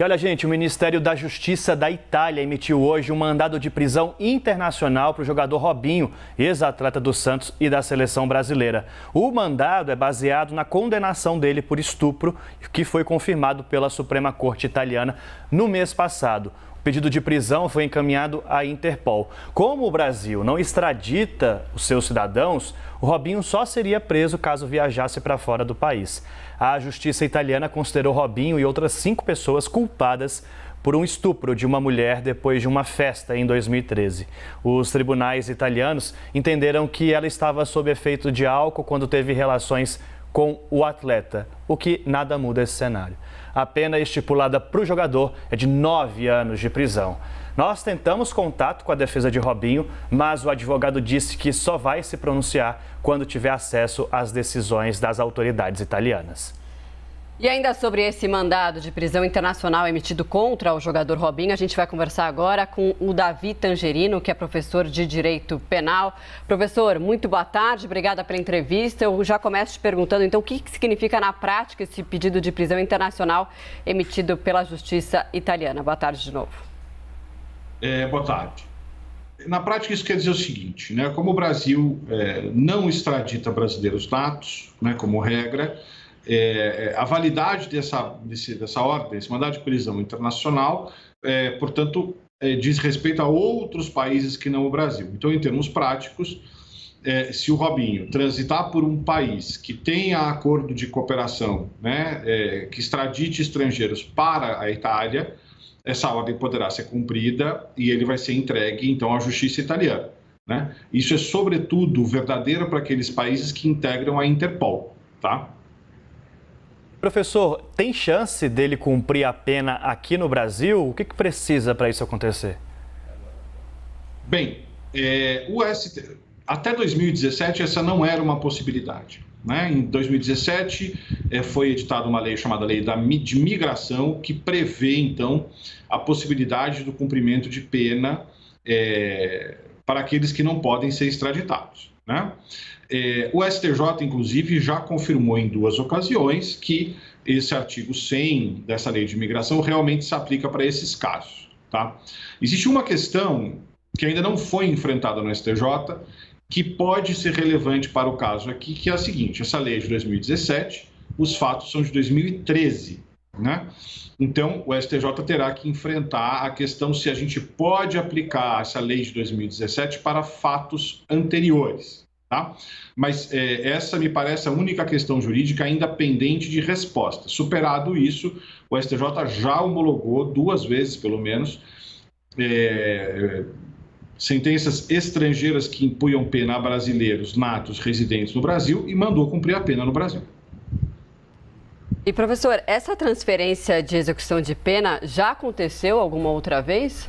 E olha, gente, o Ministério da Justiça da Itália emitiu hoje um mandado de prisão internacional para o jogador Robinho, ex-atleta do Santos e da seleção brasileira. O mandado é baseado na condenação dele por estupro, que foi confirmado pela Suprema Corte Italiana no mês passado. O pedido de prisão foi encaminhado à Interpol. Como o Brasil não extradita os seus cidadãos, o Robinho só seria preso caso viajasse para fora do país. A justiça italiana considerou Robinho e outras 5 pessoas culpadas por um estupro de uma mulher depois de uma festa em 2013. Os tribunais italianos entenderam que ela estava sob efeito de álcool quando teve relações com o atleta, o que nada muda esse cenário. A pena estipulada para o jogador é de 9 anos de prisão. Nós tentamos contato com a defesa de Robinho, mas o advogado disse que só vai se pronunciar quando tiver acesso às decisões das autoridades italianas. E ainda sobre esse mandado de prisão internacional emitido contra o jogador Robinho, a gente vai conversar agora com o Davi Tangerino, que é professor de Direito Penal. Professor, muito boa tarde, obrigada pela entrevista. Eu já começo te perguntando, então, o que significa na prática esse pedido de prisão internacional emitido pela Justiça italiana? Boa tarde de novo. Boa tarde. Na prática, isso quer dizer o seguinte, né? Como o Brasil não extradita brasileiros natos, né, como regra, a validade dessa ordem, esse mandado de prisão internacional, portanto, diz respeito a outros países que não o Brasil. Então, em termos práticos, se o Robinho transitar por um país que tenha acordo de cooperação, né, que extradite estrangeiros para a Itália, essa ordem poderá ser cumprida e ele vai ser entregue, então, à justiça italiana, né? Isso é, sobretudo, verdadeiro para aqueles países que integram a Interpol, tá? Professor, tem chance dele cumprir a pena aqui no Brasil? O que precisa para isso acontecer? Bem, até 2017 essa não era uma possibilidade, né? Em 2017 foi editada uma lei chamada Lei de Migração, que prevê, então, a possibilidade do cumprimento de pena para aqueles que não podem ser extraditados, né? O STJ, inclusive, já confirmou em 2 ocasiões que esse artigo 100 dessa lei de imigração realmente se aplica para esses casos, tá? Existe uma questão que ainda não foi enfrentada no STJ, que pode ser relevante para o caso aqui, que é a seguinte: essa lei é de 2017, os fatos são de 2013, né? Então, o STJ terá que enfrentar a questão se a gente pode aplicar essa lei de 2017 para fatos anteriores. Tá? Mas essa me parece a única questão jurídica ainda pendente de resposta. Superado isso, o STJ já homologou 2 vezes, pelo menos, sentenças estrangeiras que impunham pena a brasileiros natos residentes no Brasil e mandou cumprir a pena no Brasil. E, professor, essa transferência de execução de pena já aconteceu alguma outra vez?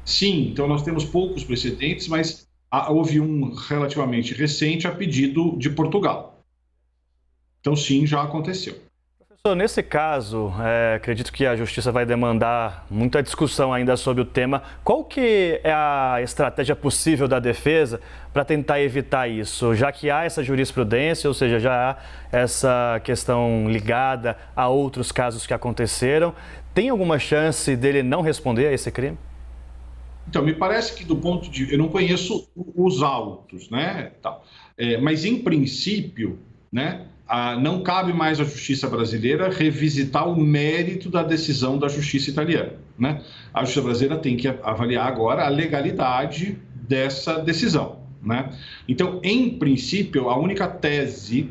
Sim, então nós temos poucos precedentes, mas houve um relativamente recente a pedido de Portugal. Então, sim, já aconteceu. Professor, nesse caso, acredito que a Justiça vai demandar muita discussão ainda sobre o tema. Qual que é a estratégia possível da defesa para tentar evitar isso? Já que há essa jurisprudência, ou seja, já há essa questão ligada a outros casos que aconteceram, tem alguma chance dele não responder a esse crime? Então, me parece que do ponto de... Eu não conheço os autos, né? Mas, em princípio, né, não cabe mais à justiça brasileira revisitar o mérito da decisão da justiça italiana, né? A justiça brasileira tem que avaliar agora a legalidade dessa decisão, né? Então, em princípio, a única tese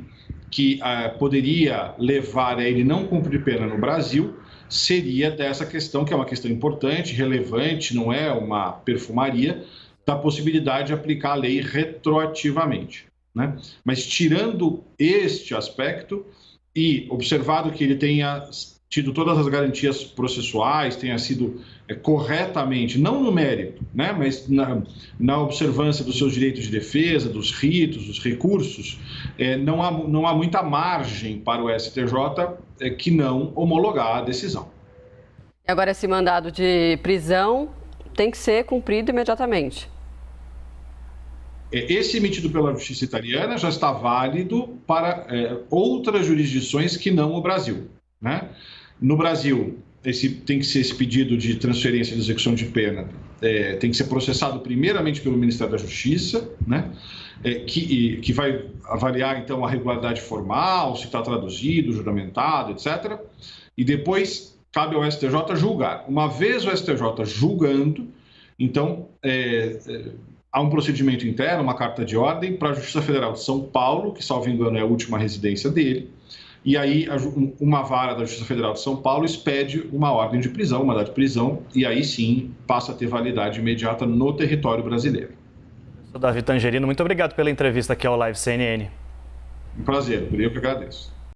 que poderia levar a ele não cumprir pena no Brasil seria dessa questão, que é uma questão importante, relevante, não é uma perfumaria, da possibilidade de aplicar a lei retroativamente, né? Mas tirando este aspecto e observado que ele tenha tido todas as garantias processuais, tenha sido corretamente, não no mérito, né, mas na observância dos seus direitos de defesa, dos ritos, dos recursos, não há muita margem para o STJ que não homologar a decisão. Agora, esse mandado de prisão tem que ser cumprido imediatamente. Esse emitido pela Justiça italiana já está válido para outras jurisdições que não o Brasil, né? No Brasil, tem que ser esse pedido de transferência de execução de pena, tem que ser processado primeiramente pelo Ministério da Justiça, né? Que vai avaliar, então, a regularidade formal, se está traduzido, juramentado, etc. E depois cabe ao STJ julgar. Uma vez o STJ julgando, então, há um procedimento interno, uma carta de ordem para a Justiça Federal de São Paulo, que, salvo engano, é a última residência dele, e aí uma vara da Justiça Federal de São Paulo expede uma ordem de prisão, um mandado de prisão, e aí sim passa a ter validade imediata no território brasileiro. Davi Tangerino, muito obrigado pela entrevista aqui ao Live CNN. Um prazer, por eu que agradeço.